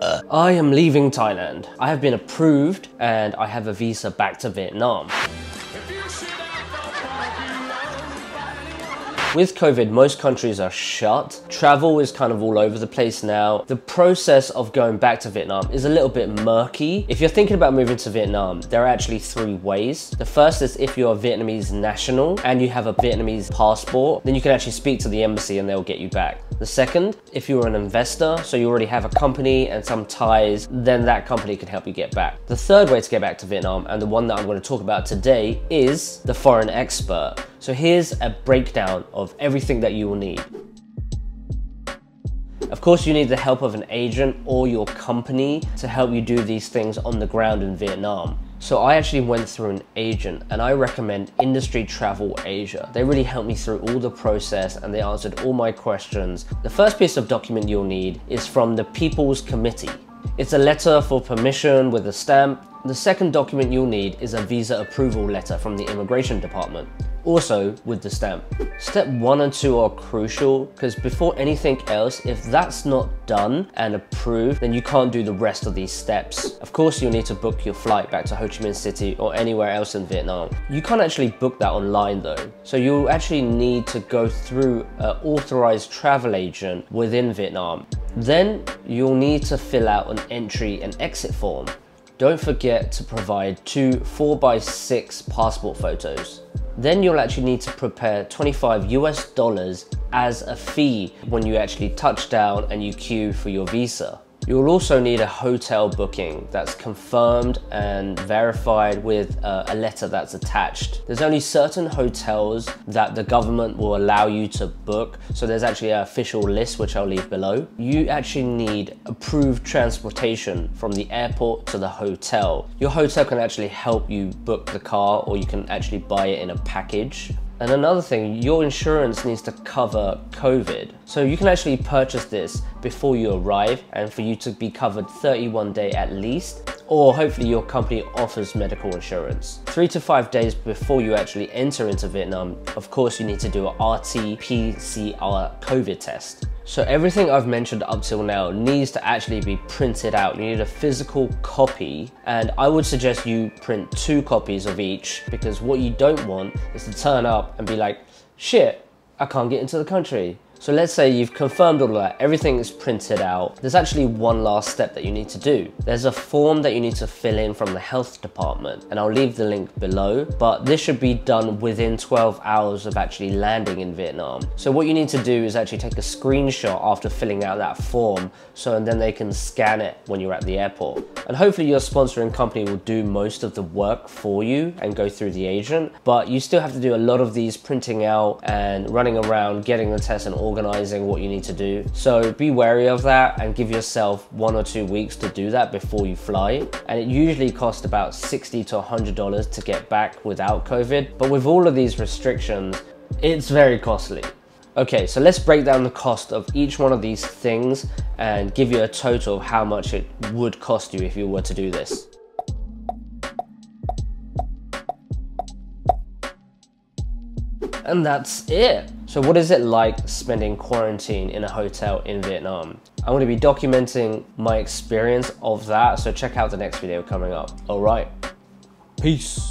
I am leaving Thailand. I have been approved and I have a visa back to Vietnam. With COVID, most countries are shut. Travel is kind of all over the place now. The process of going back to Vietnam is a little bit murky. If you're thinking about moving to Vietnam, there are actually 3 ways. The first is if you're a Vietnamese national and you have a Vietnamese passport, then you can actually speak to the embassy and they'll get you back. The second, if you're an investor, so you already have a company and some ties, then that company can help you get back. The third way to get back to Vietnam, and the one that I'm going to talk about today, is the foreign expert. So here's a breakdown of everything that you will need. Of course, you need the help of an agent or your company to help you do these things on the ground in Vietnam. So I actually went through an agent and I recommend Industry Travel Asia. They really helped me through all the process and they answered all my questions. The first piece of document you'll need is from the People's Committee. It's a letter for permission with a stamp. The second document you'll need is a visa approval letter from the immigration department, also with the stamp. Step 1 and 2 are crucial because before anything else, if that's not done and approved, then you can't do the rest of these steps. Of course, you'll need to book your flight back to Ho Chi Minh City or anywhere else in Vietnam. You can't actually book that online though. So you'll actually need to go through an authorized travel agent within Vietnam. Then you'll need to fill out an entry and exit form. Don't forget to provide 2 4x6 passport photos. Then you'll actually need to prepare $25 as a fee when you actually touch down and you queue for your visa. You'll also need a hotel booking that's confirmed and verified with a letter that's attached. There's only certain hotels that the government will allow you to book, so there's actually an official list which I'll leave below. You actually need approved transportation from the airport to the hotel. Your hotel can actually help you book the car or you can actually buy it in a package. And another thing, your insurance needs to cover COVID. So you can actually purchase this before you arrive and for you to be covered 31 days at least, or hopefully your company offers medical insurance. 3 to 5 days before you actually enter into Vietnam, of course you need to do a RT-PCR COVID test. So everything I've mentioned up till now needs to actually be printed out. You need a physical copy, and I would suggest you print 2 copies of each, because what you don't want is to turn up and be like, shit, I can't get into the country. So let's say you've confirmed all of that, everything is printed out. There's actually one last step that you need to do. There's a form that you need to fill in from the health department, and I'll leave the link below, but this should be done within 12 hours of actually landing in Vietnam. So what you need to do is actually take a screenshot after filling out that form, and then they can scan it when you're at the airport. And hopefully your sponsoring company will do most of the work for you and go through the agent, but you still have to do a lot of these printing out and running around, getting the test and organizing what you need to do. So be wary of that and give yourself 1 or 2 weeks to do that before you fly. And it usually costs about $60 to $100 to get back without COVID. But with all of these restrictions, it's very costly. Okay, so let's break down the cost of each one of these things and give you a total of how much it would cost you if you were to do this. And that's it. So what is it like spending quarantine in a hotel in Vietnam? I'm going to be documenting my experience of that, so check out the next video coming up. All right, peace.